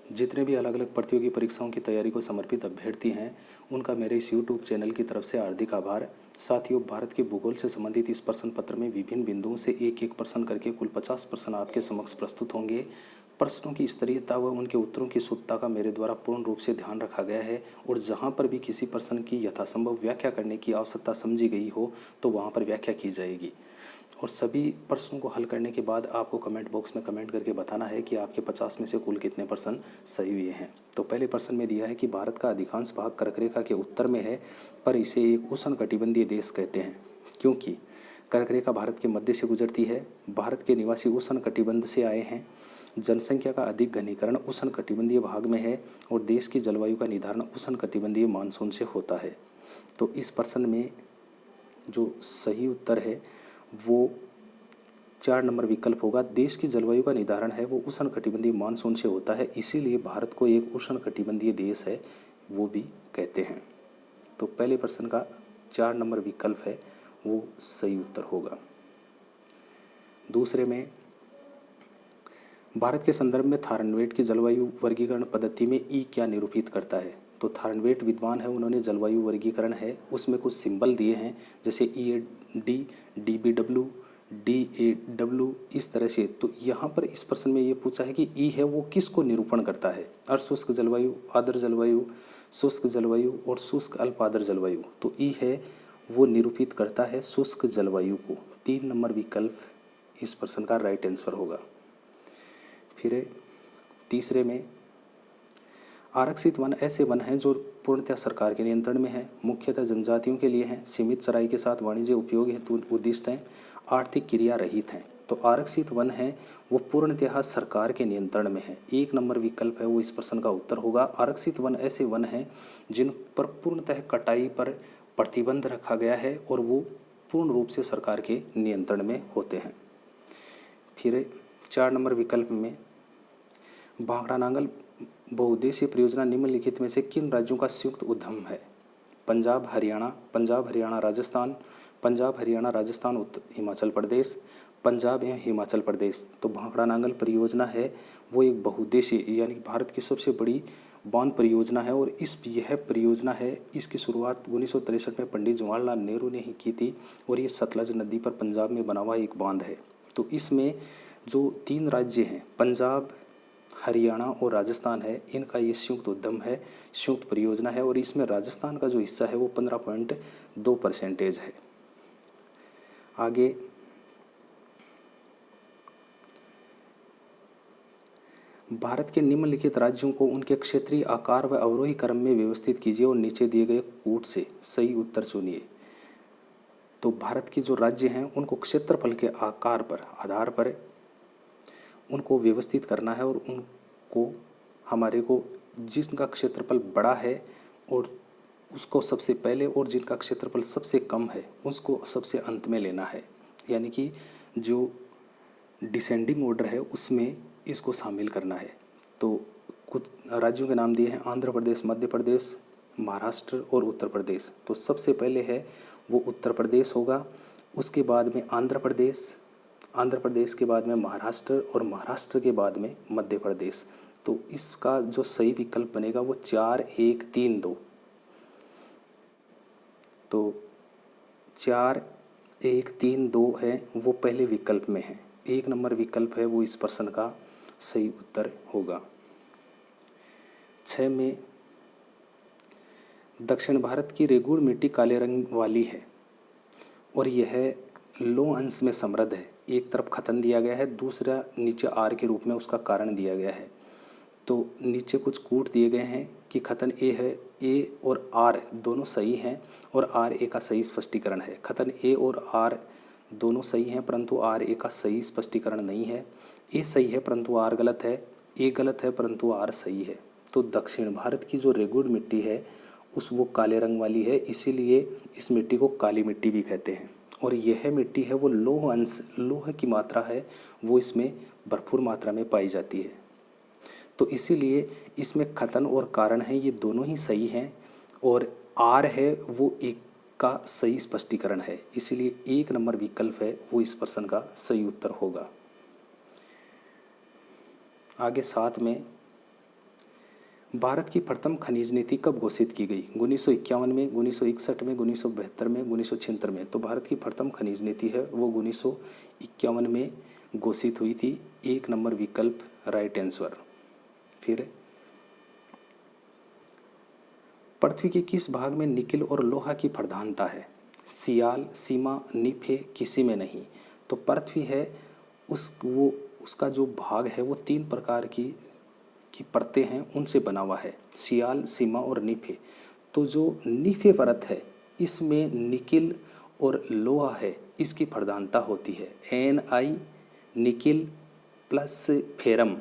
जितने भी अलग अलग प्रतियोगी परीक्षाओं की तैयारी को समर्पित अभ्यर्थी हैं उनका मेरे इस यूट्यूब चैनल की तरफ से हार्दिक आभार। साथियों, भारत के भूगोल से संबंधित इस प्रश्न पत्र में विभिन्न बिंदुओं से एक एक प्रश्न करके कुल 50 प्रश्न आपके समक्ष प्रस्तुत होंगे। प्रश्नों की स्तरीयता व उनके उत्तरों की शुद्धता का मेरे द्वारा पूर्ण रूप से ध्यान रखा गया है और जहां पर भी किसी प्रश्न की यथासंभव व्याख्या करने की आवश्यकता समझी गई हो तो वहां पर व्याख्या की जाएगी। और सभी प्रश्नों को हल करने के बाद आपको कमेंट बॉक्स में कमेंट करके बताना है कि आपके 50 में से कुल कितने प्रश्न सही हुए हैं। तो पहले प्रश्न में दिया है कि भारत का अधिकांश भाग कर्क रेखा के उत्तर में है पर इसे एक उष्णकटिबंधीय देश कहते हैं क्योंकि कर्क रेखा भारत के मध्य से गुजरती है। भारत के निवासी उष्णकटिबंध से आए हैं। जनसंख्या का अधिक घनीकरण उष्णकटिबंधीय भाग में है और देश की जलवायु का निर्धारण उष्णकटिबंधीय मानसून से होता है। तो इस प्रश्न में जो सही उत्तर है वो 4 नंबर विकल्प होगा। देश की जलवायु का निर्धारण है वो उष्णकटिबंधीय मानसून से होता है, इसीलिए भारत को एक उष्णकटिबंधीय देश है वो भी कहते हैं। तो पहले प्रश्न का 4 नंबर विकल्प है वो सही उत्तर होगा। दूसरे में, भारत के संदर्भ में थारनवेट की जलवायु वर्गीकरण पद्धति में ई क्या निरूपित करता है। तो थारनवेट विद्वान है, उन्होंने जलवायु वर्गीकरण है उसमें कुछ सिंबल दिए हैं जैसे EAD, DBW, DAW इस तरह से। तो यहाँ पर इस प्रश्न में ये पूछा है कि ई है वो किस को निरूपण करता है, अर्धशुष्क जलवायु, आर्द्र जलवायु, शुष्क जलवायु और शुष्क अल्प आर्द्र जलवायु। तो ई है वो निरूपित करता है शुष्क जलवायु को। 3 नंबर विकल्प इस प्रश्न का राइट आंसर होगा। फिर तीसरे में, आरक्षित वन ऐसे वन हैं जो पूर्णतः सरकार के नियंत्रण में हैं, मुख्यतः जनजातियों के लिए हैं, सीमित चराई के साथ वाणिज्य उपयोग हेतु उद्दिष्ट हैं, आर्थिक क्रिया रहित हैं। तो आरक्षित वन है वो पूर्णतः सरकार के नियंत्रण में है। 1 नंबर विकल्प है वो इस प्रश्न का उत्तर होगा। आरक्षित वन ऐसे वन हैं जिन पर पूर्णतः कटाई पर प्रतिबंध रखा गया है और वो पूर्ण रूप से सरकार के नियंत्रण में होते हैं। फिर 4 नंबर विकल्प में, भाखड़ा नांगल बहुउद्देशीय परियोजना निम्नलिखित में से किन राज्यों का संयुक्त उद्यम है। पंजाब हरियाणा राजस्थान, पंजाब हरियाणा राजस्थान हिमाचल प्रदेश, पंजाब एवं हिमाचल प्रदेश। तो भाखड़ा नांगल परियोजना है वो एक बहुउद्देशीय यानी भारत की सबसे बड़ी बांध परियोजना है और यह परियोजना है इसकी शुरुआत 1963 में पंडित जवाहरलाल नेहरू ने ही की थी और ये सतलज नदी पर पंजाब में बना हुआ एक बांध है। तो इसमें जो 3 राज्य हैं पंजाब, हरियाणा और राजस्थान है, इनका ये संयुक्त उद्यम है, संयुक्त परियोजना है और इसमें राजस्थान का जो हिस्सा है वो 15.2% है। आगे, भारत के निम्नलिखित राज्यों को उनके क्षेत्रीय आकार व अवरोही क्रम में व्यवस्थित कीजिए और नीचे दिए गए कूट से सही उत्तर चुनिए। तो भारत के जो राज्य हैं उनको क्षेत्रफल के आकार पर आधार पर उनको व्यवस्थित करना है और उनको हमारे को जिनका क्षेत्रफल बड़ा है और उसको सबसे पहले और जिनका क्षेत्रफल सबसे कम है उसको सबसे अंत में लेना है। यानी कि जो डिसेंडिंग ऑर्डर है उसमें इसको शामिल करना है। तो कुछ राज्यों के नाम दिए हैं, आंध्र प्रदेश, मध्य प्रदेश, महाराष्ट्र और उत्तर प्रदेश। तो सबसे पहले है वो उत्तर प्रदेश होगा, उसके बाद में आंध्र प्रदेश के बाद में महाराष्ट्र और महाराष्ट्र के बाद में मध्य प्रदेश। तो इसका जो सही विकल्प बनेगा वो 4 1 3 2। तो 4 1 3 2 है वो पहले विकल्प में है। 1 नंबर विकल्प है वो इस प्रश्न का सही उत्तर होगा। 6 में, दक्षिण भारत की रेगुड़ मिट्टी काले रंग वाली है और यह लौह अंश में समृद्ध है। एक तरफ खतन दिया गया है, दूसरा नीचे आर के रूप में उसका कारण दिया गया है। तो नीचे कुछ कूट दिए गए हैं कि खतन ए है, ए और आर दोनों सही हैं और आर ए का सही स्पष्टीकरण है। खतन ए और आर दोनों सही हैं परंतु आर ए का सही स्पष्टीकरण नहीं है। ए सही है परंतु आर गलत है, ए गलत है परंतु आर सही है। तो दक्षिण भारत की जो रेगुड़ मिट्टी है वो काले रंग वाली है, इसीलिए इस मिट्टी को काली मिट्टी भी कहते हैं। और यह मिट्टी है वो लौह अंश, लोह की मात्रा है वो इसमें भरपूर मात्रा में पाई जाती है। तो इसीलिए इसमें खतन और कारण है ये दोनों ही सही हैं और आर है वो एक का सही स्पष्टीकरण है, इसीलिए 1 नंबर विकल्प है वो इस प्रश्न का सही उत्तर होगा। आगे 7 में, भारत की प्रथम खनिज नीति कब घोषित की गई? 1951 में, 1961 में, 1972 में, 1976 में। तो भारत की प्रथम खनिज नीति है वो 1951 में घोषित हुई थी। 1 नंबर विकल्प राइट आंसर। फिर पृथ्वी के किस भाग में निकिल और लोहा की प्रधानता है? सियाल, सीमा, नीफे, किसी में नहीं। तो पृथ्वी है उसका जो भाग है वो 3 प्रकार की परतें हैं उनसे बना हुआ है, सियाल, सीमा और नीफे। तो जो नीफे परत है इसमें निकिल और लोहा है, इसकी प्रधानता होती है। Ni निकिल प्लस फेरम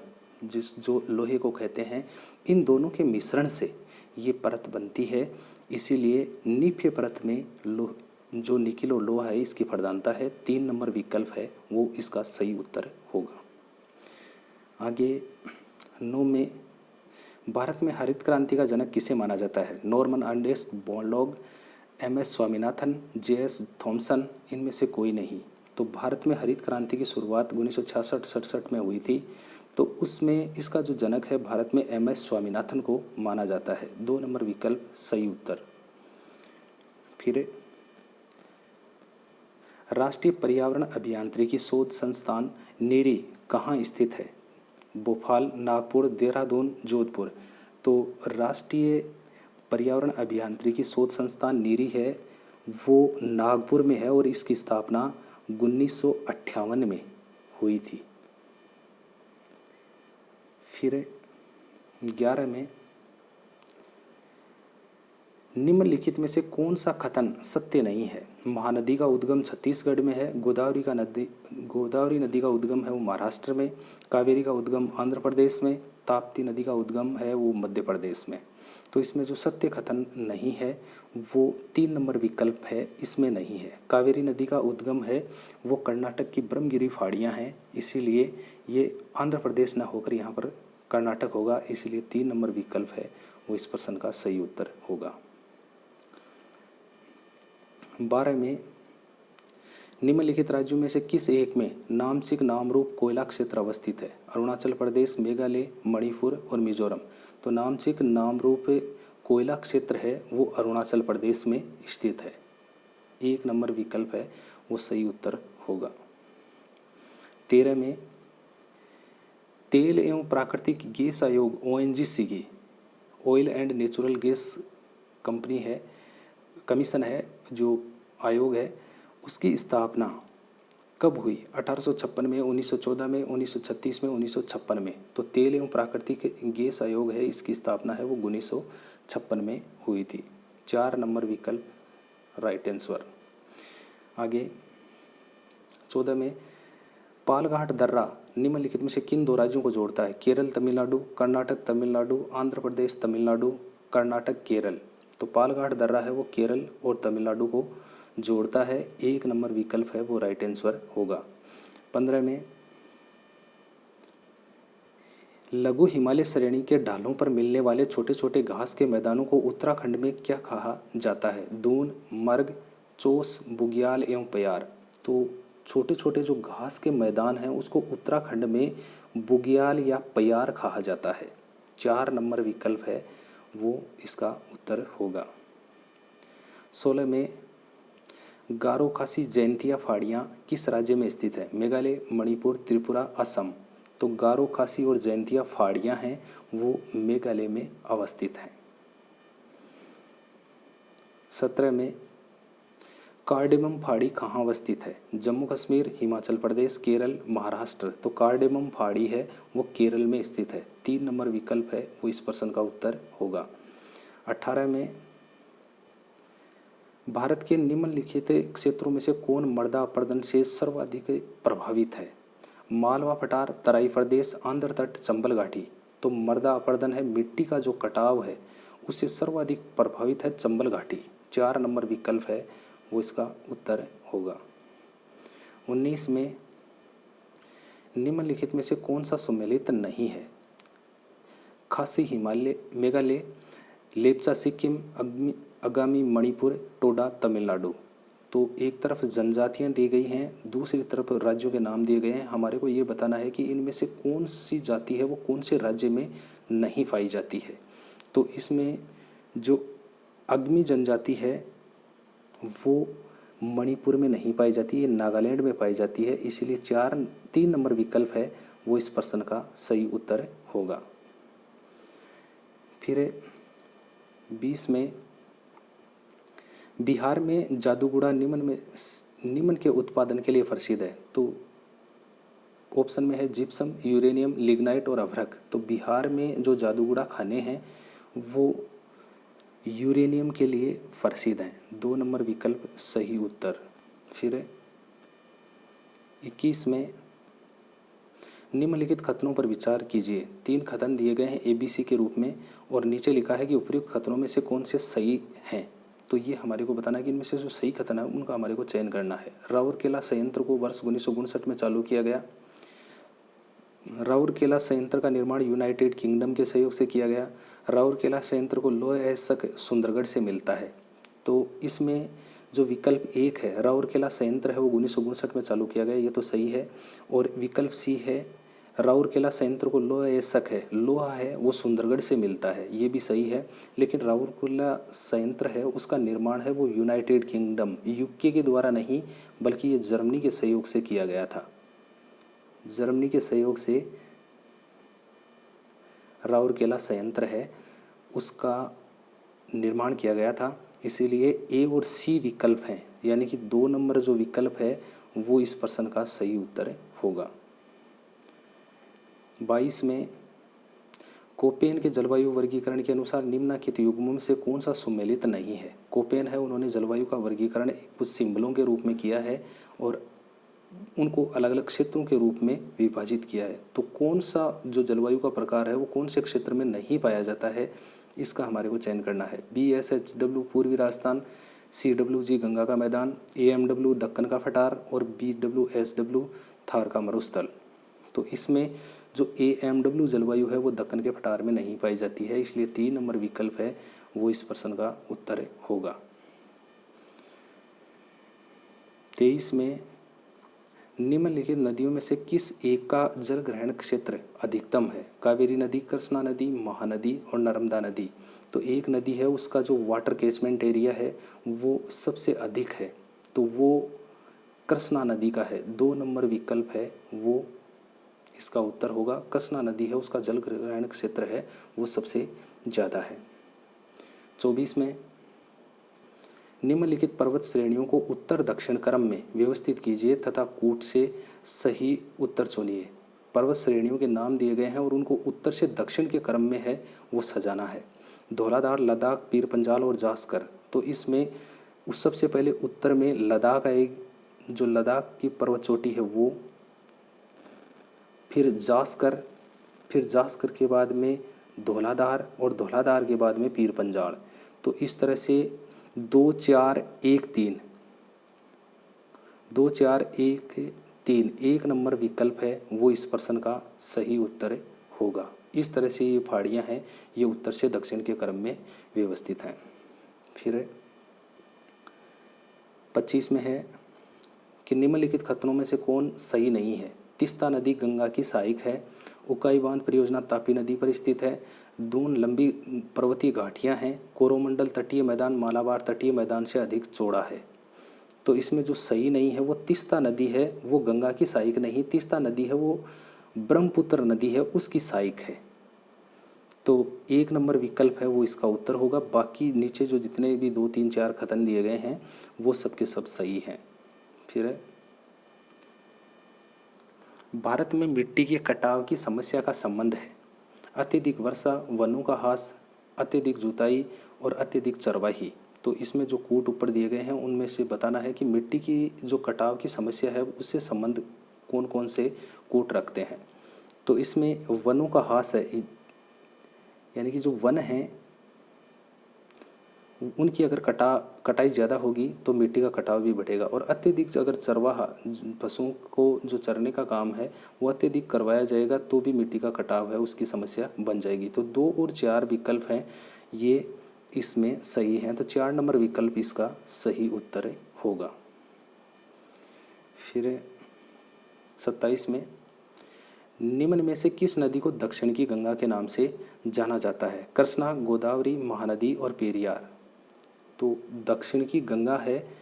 जो लोहे को कहते हैं, इन दोनों के मिश्रण से ये परत बनती है। इसीलिए नीफे परत में जो निकिल और लोहा है इसकी प्रधानता है। 3 नंबर विकल्प है वो इसका सही उत्तर होगा। आगे 9 में, भारत में हरित क्रांति का जनक किसे माना जाता है? Norman Ernest Borlaug, MS Swaminathan, JS Thomson, इनमें से कोई नहीं। तो भारत में हरित क्रांति की शुरुआत 1966-67 में हुई थी। तो उसमें इसका जो जनक है भारत में MS स्वामीनाथन को माना जाता है। 2 नंबर विकल्प सही उत्तर। फिर राष्ट्रीय पर्यावरण अभियांत्रिकी शोध संस्थान नीरी कहाँ स्थित है? भोपाल, नागपुर, देहरादून, जोधपुर। तो राष्ट्रीय पर्यावरण अभियांत्रिकी शोध संस्थान नीरी है वो नागपुर में है और इसकी स्थापना 1958 में हुई थी। फिर 11 में, निम्नलिखित में से कौन सा कथन सत्य नहीं है? महानदी का उद्गम छत्तीसगढ़ में है, गोदावरी नदी का उद्गम है वो महाराष्ट्र में, कावेरी का उद्गम आंध्र प्रदेश में, ताप्ती नदी का उद्गम है वो मध्य प्रदेश में। तो इसमें जो सत्य कथन नहीं है वो 3 नंबर विकल्प है, इसमें नहीं है। कावेरी नदी का उद्गम है वो कर्नाटक की ब्रह्मगिरी पहाड़ियाँ हैं, इसीलिए ये आंध्र प्रदेश ना होकर यहाँ पर कर्नाटक होगा, इसीलिए 3 नंबर विकल्प है वो इस प्रश्न का सही उत्तर होगा। 12 में, निम्नलिखित राज्यों में से किस एक में नामचिक नामरूप कोयला क्षेत्र अवस्थित है? अरुणाचल प्रदेश, मेघालय, मणिपुर और मिजोरम। तो नामचिक नामरूप कोयला क्षेत्र है वो अरुणाचल प्रदेश में स्थित है। 1 नंबर विकल्प है वो सही उत्तर होगा। 13 में, तेल एवं प्राकृतिक गैस आयोग ONGC की oil and natural gas company है, कमीशन है, जो आयोग है उसकी स्थापना कब हुई? 1856 में, 1914 में, 1936 में, 1956 में। तो तेल एवं प्राकृतिक गैस आयोग है इसकी स्थापना है वो 1956 में हुई थी। 4 नंबर विकल्प राइट आंसर। आगे 14 में, पालघाट दर्रा निम्नलिखित में से किन 2 राज्यों को जोड़ता है? केरल तमिलनाडु, कर्नाटक तमिलनाडु, आंध्र प्रदेश तमिलनाडु, कर्नाटक केरल। तो पालघाट दर्रा है वो केरल और तमिलनाडु को जोड़ता है। 1 नंबर विकल्प है वो राइट आंसर होगा। 15 में, लघु हिमालय श्रेणी के ढालों पर मिलने वाले छोटे छोटे घास के मैदानों को उत्तराखंड में क्या कहा जाता है? दून, मर्ग, चोस, बुग्याल एवं प्यार। तो छोटे छोटे जो घास के मैदान हैं उसको उत्तराखंड में बुग्याल या प्यार कहा जाता है। 4 नंबर विकल्प है वो इसका उत्तर होगा। 16 में, गारो खासी जयंतिया पहाड़ियाँ किस राज्य में स्थित है? मेघालय, मणिपुर, त्रिपुरा, असम। तो गारो खासी और जयंतिया पहाड़ियाँ हैं वो मेघालय में अवस्थित हैं। 17 में, कार्डेमम पहाड़ी कहाँ अवस्थित है? जम्मू कश्मीर, हिमाचल प्रदेश, केरल, महाराष्ट्र। तो कार्डेमम पहाड़ी है वो केरल में स्थित है। 3 नंबर विकल्प है वो इस प्रश्न का उत्तर होगा। 18 में, भारत के निम्नलिखित क्षेत्रों में से कौन मृदा अपरदन से सर्वाधिक प्रभावित है? मालवा पठार, तराई प्रदेश, आंध्र तट, चंबल घाटी। तो मृदा अपरदन है मिट्टी का जो कटाव है उससे सर्वाधिक प्रभावित है चंबल घाटी। 4 नंबर विकल्प है वो इसका उत्तर होगा। 19 में, निम्नलिखित में से कौन सा सम्मिलित नहीं है? खासी हिमालय मेघालय, लेप्चा सिक्किम, आगामी मणिपुर, टोडा तमिलनाडु। तो एक तरफ जनजातियां दी गई हैं, दूसरी तरफ राज्यों के नाम दिए गए हैं। हमारे को ये बताना है कि इनमें से कौन सी जाति है वो कौन से राज्य में नहीं पाई जाती है। तो इसमें जो अगमी जनजाति है वो मणिपुर में नहीं पाई जाती, ये नागालैंड में पाई जाती है, इसलिए 3 नंबर विकल्प है वो इस प्रश्न का सही उत्तर होगा। फिर 20 में बिहार में जादूगुड़ा निम्न के उत्पादन के लिए प्रसिद्ध है। तो ऑप्शन में है जिप्सम, यूरेनियम, लिग्नाइट और अभ्रक। तो बिहार में जो जादूगुड़ा खाने हैं वो यूरेनियम के लिए प्रसिद्ध हैं। 2 नंबर विकल्प सही उत्तर। फिर 21 में निम्नलिखित कथनों पर विचार कीजिए। 3 कथन दिए गए हैं ABC के रूप में और नीचे लिखा है कि उपयुक्त कथनों में से कौन से सही हैं। तो ये हमारे को बताना है कि इनमें से जो सही कथन है उनका हमारे को चयन करना है। राउरकेला संयंत्र को वर्ष 1959 में चालू किया गया। राउरकेला संयंत्र का निर्माण यूनाइटेड किंगडम के सहयोग से किया गया। राउरकेला संयंत्र को लोह अयस्क सुंदरगढ़ से मिलता है। तो इसमें जो विकल्प 1 है राउरकेला संयंत्र है वो 1959 में चालू किया गया, ये तो सही है। और विकल्प C है राउरकेला संयंत्र को लोह अयस्क है, लोहा है वो सुंदरगढ़ से मिलता है, ये भी सही है। लेकिन राउरकेला संयंत्र है उसका निर्माण है वो यूनाइटेड किंगडम UK के द्वारा नहीं बल्कि ये जर्मनी के सहयोग से किया गया था। जर्मनी के सहयोग से राउरकेला संयंत्र है उसका निर्माण किया गया था, इसीलिए A और C विकल्प हैं, यानी कि 2 नंबर जो विकल्प है वो इस प्रश्न का सही उत्तर होगा। 22 में कोपेन के जलवायु वर्गीकरण के अनुसार निम्नलिखित युग्मों में से कौन सा सुमेलित नहीं है। कोपेन है उन्होंने जलवायु का वर्गीकरण कुछ सिंबलों के रूप में किया है और उनको अलग अलग क्षेत्रों के रूप में विभाजित किया है। तो कौन सा जो जलवायु का प्रकार है वो कौन से क्षेत्र में नहीं पाया जाता है, इसका हमारे को चयन करना है। BSHW पूर्वी राजस्थान, CWG गंगा का मैदान, AMW दक्कन का पठार और BWSW थार का मरुस्थल। तो इसमें जो AMW जलवायु है वो दक्कन के पठार में नहीं पाई जाती है, इसलिए 3 नंबर विकल्प है वो इस प्रश्न का उत्तर होगा। 23 में निम्नलिखित नदियों में से किस एक का जल ग्रहण क्षेत्र अधिकतम है। कावेरी नदी, कृष्णा नदी, महानदी और नर्मदा नदी। तो एक नदी है उसका जो वाटर कैचमेंट एरिया है वो सबसे अधिक है, तो वो कृष्णा नदी का है। 2 नंबर विकल्प है वो इसका उत्तर होगा। कृष्णा नदी है उसका जल ग्रहण क्षेत्र है वो सबसे ज़्यादा है। 24 में निम्नलिखित पर्वत श्रेणियों को उत्तर दक्षिण क्रम में व्यवस्थित कीजिए तथा कूट से सही उत्तर चुनिए। पर्वत श्रेणियों के नाम दिए गए हैं और उनको उत्तर से दक्षिण के क्रम में है वो सजाना है। धौलाधार, लद्दाख, पीर पंजाल और जास्कर। तो इसमें उस सबसे पहले उत्तर में लद्दाख आएगी, जो लद्दाख की पर्वत चोटी है वो, फिर जास्कर के बाद में धौलाधार और धौलाधार के बाद में पीर पंजाल। तो इस तरह से 2 4 1 3 2 4 1 3 1 नंबर विकल्प है वो इस प्रश्न का सही उत्तर होगा। इस तरह से ये पहाड़ियाँ हैं ये उत्तर से दक्षिण के क्रम में व्यवस्थित हैं। फिर 25 में है कि निम्नलिखित कथनों में से कौन सही नहीं है। तीस्ता नदी गंगा की सहायक है। उकाई बांध परियोजना तापी नदी पर स्थित है। दून लंबी पर्वतीय घाटियां हैं। कोरोमंडल तटीय मैदान मालाबार तटीय मैदान से अधिक चौड़ा है। तो इसमें जो सही नहीं है वो तीस्ता नदी है, वो गंगा की सहायक नहीं। तीस्ता नदी है वो ब्रह्मपुत्र नदी है उसकी सहायक है। तो 1 नंबर विकल्प है वो इसका उत्तर होगा। बाकी नीचे जो जितने भी 2 3 4 कथन दिए गए हैं वो सबके सब सही हैं। फिर भारत में मिट्टी के कटाव की समस्या का संबंध है। अत्यधिक वर्षा, वनों का ह्रास, अत्यधिक जुताई और अत्यधिक चरवाही। तो इसमें जो कूट ऊपर दिए गए हैं उनमें से बताना है कि मिट्टी की जो कटाव की समस्या है उससे संबंध कौन कौन से कूट रखते हैं। तो इसमें वनों का ह्रास है, यानी कि जो वन हैं उनकी अगर कटाई ज़्यादा होगी तो मिट्टी का कटाव भी बढ़ेगा। और अत्यधिक अगर चरवाहा, पशुओं को जो चरने का काम है वो अत्यधिक करवाया जाएगा तो भी मिट्टी का कटाव है उसकी समस्या बन जाएगी। तो 2 और 4 विकल्प हैं ये इसमें सही हैं, तो 4 नंबर विकल्प इसका सही उत्तर होगा। फिर 27 में निम्न में से किस नदी को दक्षिण की गंगा के नाम से जाना जाता है? कृष्णा, गोदावरी, महानदी और पेरियार। तो दक्षिण की गंगा है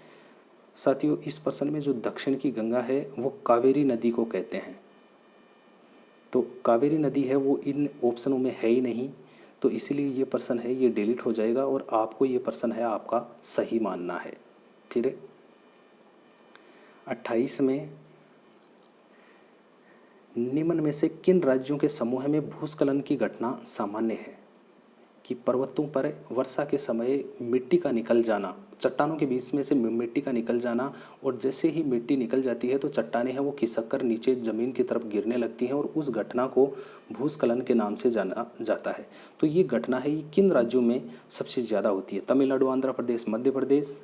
साथियों, इस प्रश्न में जो दक्षिण की गंगा है वो कावेरी नदी को कहते हैं। तो कावेरी नदी है वो इन ऑप्शनों में है ही नहीं, तो इसीलिए ये प्रश्न है ये डिलीट हो जाएगा और आपको ये प्रश्न है आपका सही मानना है। फिर 28 में निम्न में से किन राज्यों के समूह में भूस्खलन की घटना सामान्य है? कि पर्वतों पर वर्षा के समय मिट्टी का निकल जाना, चट्टानों के बीच में से मिट्टी का निकल जाना, और जैसे ही मिट्टी निकल जाती है तो चट्टानें हैं वो खिसक कर नीचे ज़मीन की तरफ गिरने लगती हैं और उस घटना को भूस्खलन के नाम से जाना जाता है। तो ये घटना है ये किन राज्यों में सबसे ज़्यादा होती है? तमिलनाडु, आंध्र प्रदेश, मध्य प्रदेश,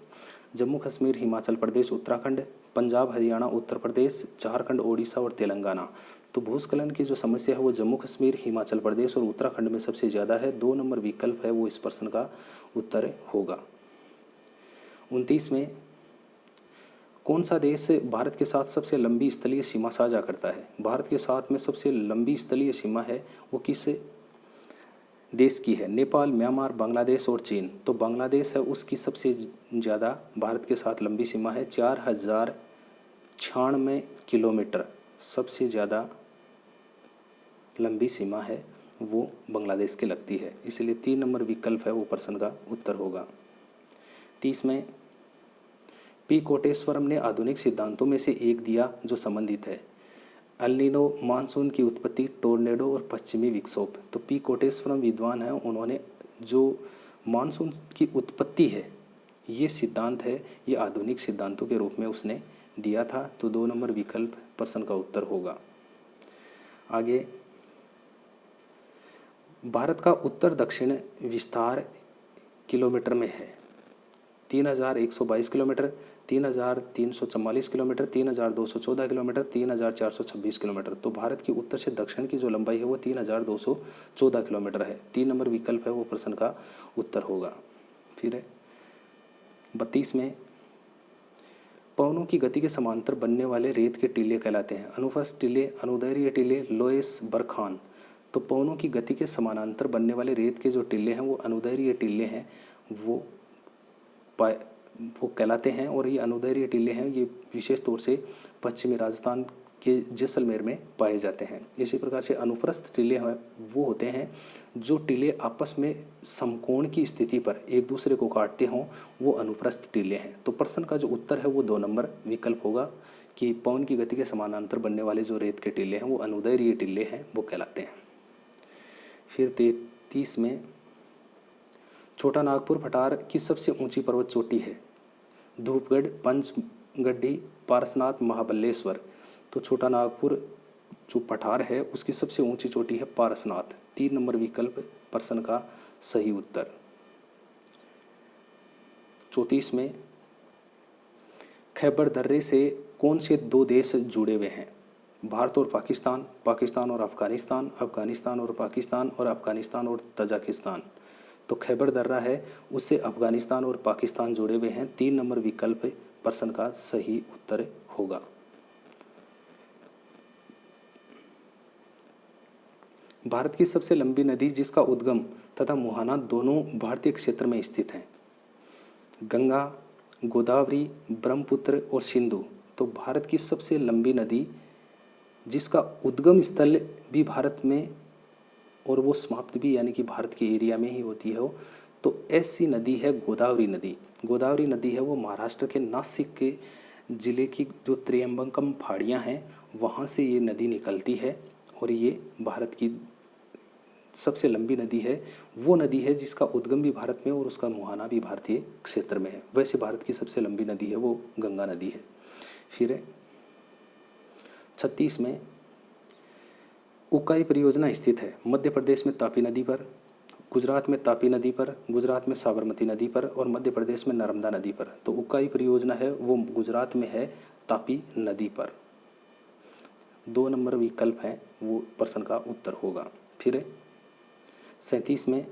जम्मू कश्मीर, हिमाचल प्रदेश, उत्तराखंड, पंजाब, हरियाणा, उत्तर प्रदेश, झारखंड, ओडिशा और तेलंगाना। तो भूस्खलन की जो समस्या है वो जम्मू कश्मीर, हिमाचल प्रदेश और उत्तराखंड में सबसे ज़्यादा है। 2 नंबर विकल्प है वो इस प्रश्न का उत्तर होगा। 29 में कौन सा देश भारत के साथ सबसे लंबी स्थलीय सीमा साझा करता है? भारत के साथ में सबसे लंबी स्थलीय सीमा है वो किस देश की है? नेपाल, म्यांमार, बांग्लादेश और चीन। तो बांग्लादेश है उसकी सबसे ज़्यादा भारत के साथ लंबी सीमा है, 4096 किलोमीटर सबसे ज़्यादा लंबी सीमा है वो बांग्लादेश की लगती है, इसलिए 3 नंबर विकल्प है वो प्रश्न का उत्तर होगा। 30 में पी कोटेश्वरम ने आधुनिक सिद्धांतों में से एक दिया जो संबंधित है। एल नीनो, मानसून की उत्पत्ति, टोर्नेडो और पश्चिमी विक्षोभ। तो पी कोटेश्वरम विद्वान हैं, उन्होंने जो मानसून की उत्पत्ति है ये सिद्धांत है ये आधुनिक सिद्धांतों के रूप में उसने दिया था। तो 2 नंबर विकल्प प्रश्न का उत्तर होगा। आगे भारत का उत्तर दक्षिण विस्तार किलोमीटर में है। 3122 किलोमीटर, 3344 किलोमीटर, 3214 किलोमीटर, 3426 किलोमीटर। तो भारत की उत्तर से दक्षिण की जो लंबाई है वो 3214 किलोमीटर है। 3 नंबर विकल्प है वो प्रश्न का उत्तर होगा। फिर 32 में पवनों की गति के समांतर बनने वाले रेत के टीले कहलाते हैं। अनुप्रस्थ टीले, अनुदैर्घ्य टीले, लोएस, बरखान। तो पवनों की गति के समानांतर बनने वाले रेत के जो टीले हैं वो अनुदैर्घ्य टीले हैं वो कहलाते हैं, और ये अनुदैर्घ्य टीले हैं ये विशेष तौर से पश्चिमी राजस्थान के जैसलमेर में पाए जाते हैं। इसी प्रकार से अनुप्रस्थ टीले हैं वो होते हैं जो टीले आपस में समकोण की स्थिति पर एक दूसरे को काटते हों, वो अनुप्रस्थ टीले हैं। तो प्रश्न का जो उत्तर है वो 2 नंबर विकल्प होगा कि पवन की गति के समानांतर बनने वाले जो रेत के टीले हैं वो अनुदैर्घ्य टीले हैं वो कहलाते हैं। फिर 33 में छोटा नागपुर पठार की सबसे ऊंची पर्वत चोटी है? धूपगढ़, पंचगढ़ी, पारसनाथ, महाबलेश्वर। तो छोटा नागपुर जो पठार है उसकी सबसे ऊंची चोटी है पारसनाथ। 3 नंबर विकल्प प्रश्न का सही उत्तर। 34 में खैबर दर्रे से कौन से 2 देश जुड़े हुए हैं? भारत और पाकिस्तान, पाकिस्तान और अफगानिस्तान, अफगानिस्तान और पाकिस्तान और अफगानिस्तान और तजाकिस्तान। तो खैबर दर्रा है उससे अफगानिस्तान और पाकिस्तान जुड़े हुए हैं। 3 नंबर विकल्प प्रश्न का सही उत्तर होगा। भारत की सबसे लंबी नदी जिसका उद्गम तथा मुहाना दोनों भारतीय क्षेत्र में स्थित हैं? गंगा, गोदावरी, ब्रह्मपुत्र और सिंधु। तो भारत की सबसे लंबी नदी जिसका उद्गम स्थल भी भारत में और वो समाप्त भी यानी कि भारत के एरिया में ही होती है तो ऐसी नदी है गोदावरी नदी। गोदावरी नदी है वो महाराष्ट्र के नासिक के ज़िले की जो त्र्यंबकम पहाड़ियाँ हैं वहाँ से ये नदी निकलती है, और ये भारत की सबसे लंबी नदी है। वो नदी है जिसका उद्गम भी भारत में और उसका मुहाना भी भारतीय क्षेत्र में है। वैसे भारत की सबसे लंबी नदी है वो गंगा नदी है। फिर 36 में उकाई परियोजना स्थित है? मध्य प्रदेश में तापी नदी पर, गुजरात में तापी नदी पर, गुजरात में साबरमती नदी पर और मध्य प्रदेश में नर्मदा नदी पर। तो उकाई परियोजना है वो गुजरात में है तापी नदी पर। 2 नंबर विकल्प है वो प्रश्न का उत्तर होगा। फिर 37 में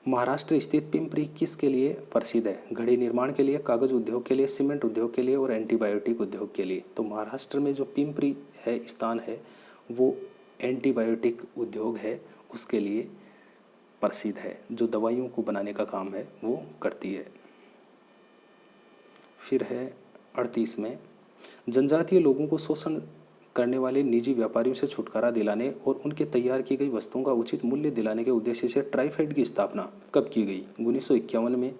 महाराष्ट्र स्थित पिंपरी किसके लिए प्रसिद्ध है? घड़ी निर्माण के लिए, कागज उद्योग के लिए, सीमेंट उद्योग के लिए और एंटीबायोटिक उद्योग के लिए। तो महाराष्ट्र में जो पिंपरी है स्थान है वो एंटीबायोटिक उद्योग है उसके लिए प्रसिद्ध है, जो दवाइयों को बनाने का काम है वो करती है। फिर है 38 में, जनजातीय लोगों को शोषण करने वाले निजी व्यापारियों से छुटकारा दिलाने और उनके तैयार की गई वस्तुओं का उचित मूल्य दिलाने के उद्देश्य से ट्राइफेड की स्थापना कब की गई? 1951 में,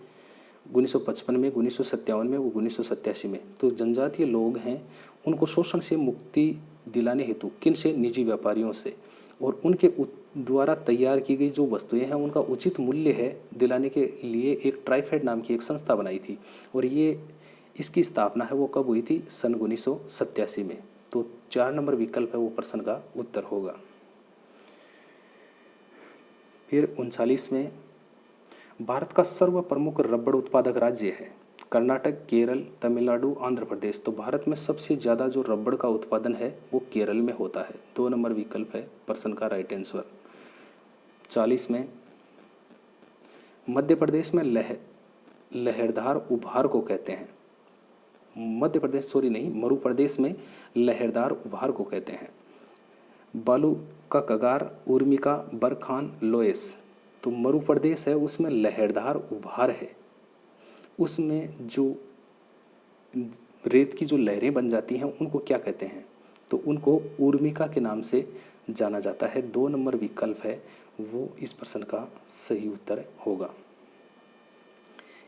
1955 में, 1957 में, वो 1987 में। तो जनजातीय लोग हैं, उनको शोषण से मुक्ति दिलाने हेतु किन से? निजी व्यापारियों से, और उनके द्वारा तैयार की गई जो वस्तुएं हैं उनका उचित मूल्य है दिलाने के लिए एक ट्राइफेड नाम की एक संस्था बनाई थी, और ये इसकी स्थापना है वो कब हुई थी? सन 1987 में। तो 4 नंबर विकल्प है वो प्रश्न का उत्तर होगा। फिर 39 में, भारत का सर्व प्रमुख रबड़ उत्पादक राज्य है कर्नाटक, केरल, तमिलनाडु, आंध्र प्रदेश। तो भारत में सबसे ज़्यादा जो रबड़ का उत्पादन है वो केरल में होता है। 2 नंबर विकल्प है प्रश्न का राइट आंसर। 40 में, मध्य प्रदेश में लहरदार उभार को कहते हैं। मरु प्रदेश में लहरदार उभार को कहते हैं। बालू का कगार, उर्मिका, बरखान, लोएस। तो मरु प्रदेश है उसमें लहरदार उभार है, उसमें जो रेत की जो लहरें बन जाती हैं उनको क्या कहते हैं? तो उनको उर्मिका के नाम से जाना जाता है। 2 नंबर विकल्प है वो इस प्रश्न का सही उत्तर होगा।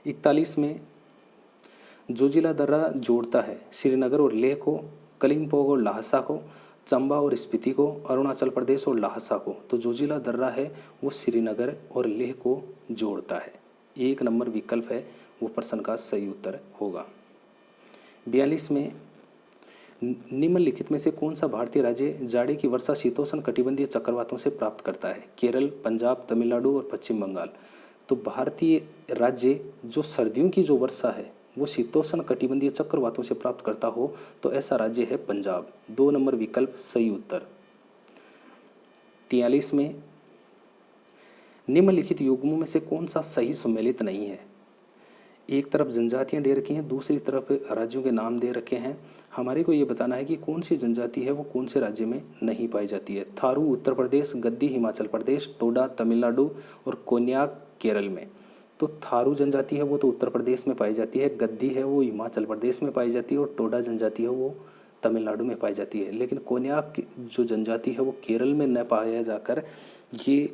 41 में, जोजिला दर्रा जोड़ता है श्रीनगर और लेह को, कलिंपोंग और ल्हासा को, चंबा और स्पीति को, अरुणाचल प्रदेश और ल्हासा को। तो जोजिला दर्रा है वो श्रीनगर और लेह को जोड़ता है। 1 नंबर विकल्प है वो प्रश्न का सही उत्तर होगा। 42 में, निम्नलिखित में से कौन सा भारतीय राज्य जाड़े की वर्षा शीतोष्ण कटिबंधीय चक्रवातों से प्राप्त करता है? केरल, पंजाब, तमिलनाडु और पश्चिम बंगाल। तो भारतीय राज्य जो सर्दियों की जो वर्षा है वो शीतोष्ण कटिबंधीय चक्रवातों से प्राप्त करता हो तो ऐसा राज्य है पंजाब। 2 नंबर विकल्प सही उत्तर। 43 में, निम्नलिखित युग्मों में से कौन सा सही सम्मिलित नहीं है? एक तरफ जनजातियां दे रखी हैं, दूसरी तरफ राज्यों के नाम दे रखे हैं। हमारे को ये बताना है कि कौन सी जनजाति है वो कौन से राज्य में नहीं पाई जाती है। थारू उत्तर प्रदेश, गद्दी हिमाचल प्रदेश, टोडा तमिलनाडु और कोन्याक केरल में। तो थारू जनजाति है वो तो उत्तर प्रदेश में पाई जाती है, गद्दी है वो हिमाचल प्रदेश में पाई जाती है और टोडा जनजाति है वो तमिलनाडु में पाई जाती है। लेकिन कोन्याक जो जनजाति है वो केरल में न पाया जाकर ये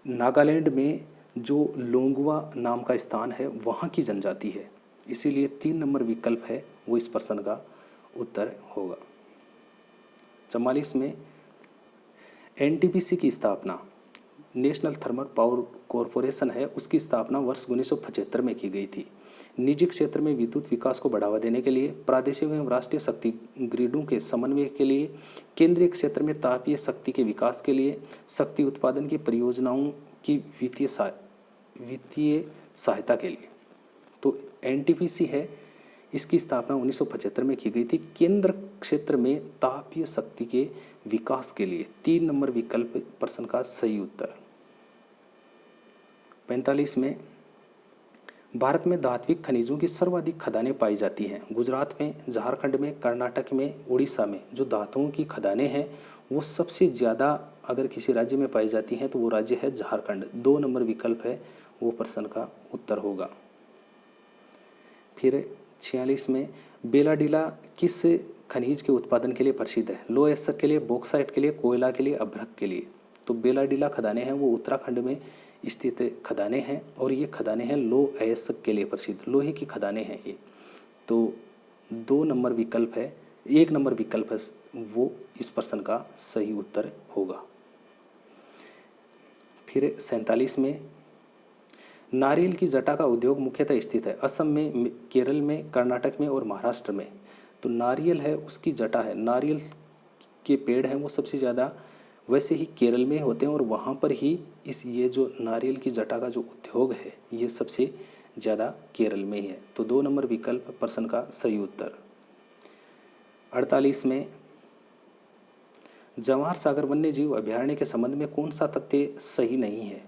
नागालैंड में जो लोंगवा नाम का स्थान है वहाँ की जनजाति है। इसीलिए 3 नंबर विकल्प है वो इस प्रश्न का उत्तर होगा। 44 में, एनटीपीसी की स्थापना, नेशनल थर्मल पावर कॉरपोरेशन है, उसकी स्थापना वर्ष 1975 में की गई थी। निजी क्षेत्र में विद्युत विकास को बढ़ावा देने के लिए, प्रादेशिक एवं राष्ट्रीय शक्ति ग्रिडों के समन्वय के लिए, केंद्रीय क्षेत्र में तापीय शक्ति के विकास के लिए, शक्ति उत्पादन की परियोजनाओं की वित्तीय सहायता के लिए। तो एनटीपीसी है इसकी स्थापना 1975 में की गई थी, केंद्र क्षेत्र में तापीय शक्ति के विकास के लिए। 3 नंबर विकल्प प्रश्न का सही उत्तर। 45 में, भारत में धात्विक खनिजों की सर्वाधिक खदानें पाई जाती हैं। गुजरात में, झारखंड में, कर्नाटक में, उड़ीसा में जो धातुओं की खदानें हैं वो सबसे ज़्यादा अगर किसी राज्य में पाई जाती हैं तो वो राज्य है झारखंड। 2 नंबर विकल्प है वो प्रश्न का उत्तर होगा। फिर 46 में, बेलाडीला किस खनिज के उत्पादन के लिए प्रसिद्ध है? लो एस्टर के लिए, बॉक्साइट के लिए, कोयला के लिए, अभ्रक के लिए। तो बेलाडीला खदानें हैं वो उत्तराखंड में स्थित खदानें हैं और ये खदानें हैं लो अयस्क के लिए प्रसिद्ध, लोहे की खदानें हैं ये। तो 2 नंबर विकल्प है, 1 नंबर विकल्प है वो इस प्रश्न का सही उत्तर होगा। फिर 47 में, नारियल की जटा का उद्योग मुख्यतः स्थित है असम में, केरल में, कर्नाटक में और महाराष्ट्र में। तो नारियल है उसकी जटा है, नारियल के पेड़ हैं वो सबसे ज़्यादा वैसे ही केरल में होते हैं और वहाँ पर ही ये जो नारियल की जटा का जो उद्योग है ये सबसे ज़्यादा केरल में ही है। तो 2 नंबर विकल्प प्रश्न का सही उत्तर। 48 में, जवाहर सागर वन्य जीव अभयारण्य के संबंध में कौन सा तथ्य सही नहीं है?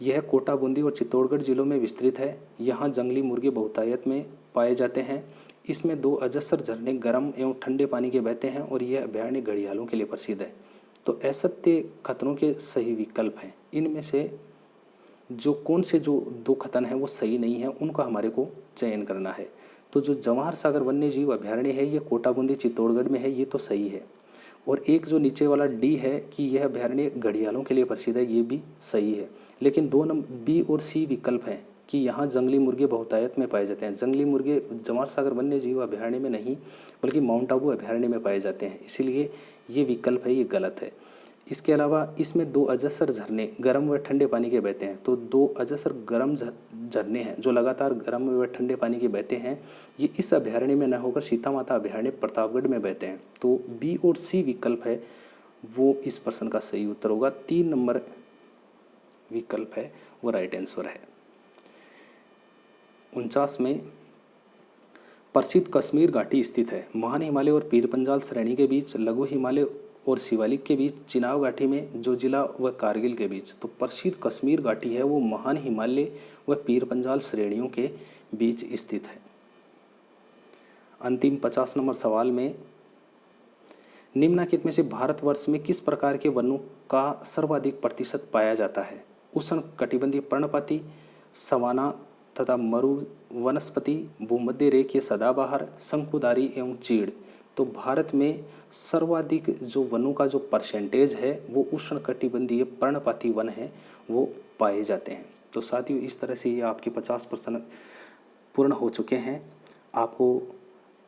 यह कोटा, बूंदी और चित्तौड़गढ़ जिलों में विस्तृत है। यहाँ जंगली मुर्गे बहुतायत में पाए जाते हैं। इसमें 2 अजस्र झरने गर्म एवं ठंडे पानी के बहते हैं और यह अभयारण्य घड़ियालों के लिए प्रसिद्ध है। तो असत्य कथनों के सही विकल्प हैं। इनमें से जो कौन से जो 2 कथन हैं वो सही नहीं है, उनका हमारे को चयन करना है। तो जो जवाहर सागर वन्य जीव अभयारण्य है ये कोटाबूंदी चित्तौड़गढ़ में है, ये तो सही है। और एक जो नीचे वाला डी है कि यह अभयारण्य घड़ियालों के लिए प्रसिद्ध है, ये भी सही है। लेकिन 2 नंबर बी और सी विकल्प हैं कि यहाँ जंगली मुर्गे बहुतायत में पाए जाते हैं। जंगली मुर्गे जवाहर सागर वन्य जीव अभयारण्य में नहीं बल्कि माउंट आबू अभयारण्य में पाए जाते हैं, इसीलिए ये विकल्प है, ये गलत है। इसके अलावा इसमें 2 अजस्र झरने गर्म व ठंडे पानी के बहते हैं। तो 2 अजस्र गर्म झरने हैं जो लगातार गर्म व ठंडे पानी के बहते हैं, ये इस अभयारण्य में न होकर सीता माता अभयारण्य प्रतापगढ़ में बहते हैं। तो बी और सी विकल्प है वो इस प्रश्न का सही उत्तर होगा। 3 नंबर विकल्प है वो राइट आंसर है। 49 में प्रसिद्ध कश्मीर घाटी स्थित है। महान हिमालय और पीर पंजाल श्रेणी के बीच, लघु हिमालय और शिवालिक के बीच, चिनाब घाटी में, जो जिला व कारगिल के बीच। तो प्रसिद्ध कश्मीर घाटी है वो महान हिमालय व पीर पंजाल श्रेणियों के बीच स्थित है। अंतिम 50 नंबर सवाल में निम्नलिखित में से भारतवर्ष में किस प्रकार के वनों का सर्वाधिक प्रतिशत पाया जाता है? उष्ण कटिबंधीय पर्णपाती, सवाना तथा मरु वनस्पति, भूमध्य रेखीय सदाबहार, शंकुधारी एवं चीड़। तो भारत में सर्वाधिक जो वनों का जो परसेंटेज है वो उष्ण कटिबंधीय पर्णपाती वन है वो पाए जाते हैं। तो साथियों इस तरह से ये आपके 50 प्रश्न पूर्ण हो चुके हैं। आपको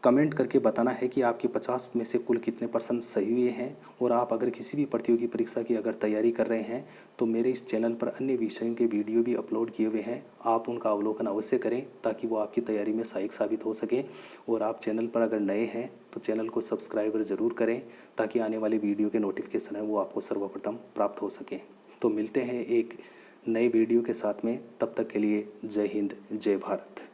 कमेंट करके बताना है कि आपके 50 में से कुल कितने % सही हुए हैं। और आप अगर किसी भी प्रतियोगी परीक्षा की अगर तैयारी कर रहे हैं तो मेरे इस चैनल पर अन्य विषयों के वीडियो भी अपलोड किए हुए हैं, आप उनका अवलोकन अवश्य करें ताकि वो आपकी तैयारी में सहायक साबित हो सके। और आप चैनल पर अगर नए हैं तो चैनल को सब्सक्राइब ज़रूर करें ताकि आने वाली वीडियो के नोटिफिकेशन है वो आपको सर्वप्रथम प्राप्त हो सकें। तो मिलते हैं एक नए वीडियो के साथ में, तब तक के लिए जय हिंद, जय भारत।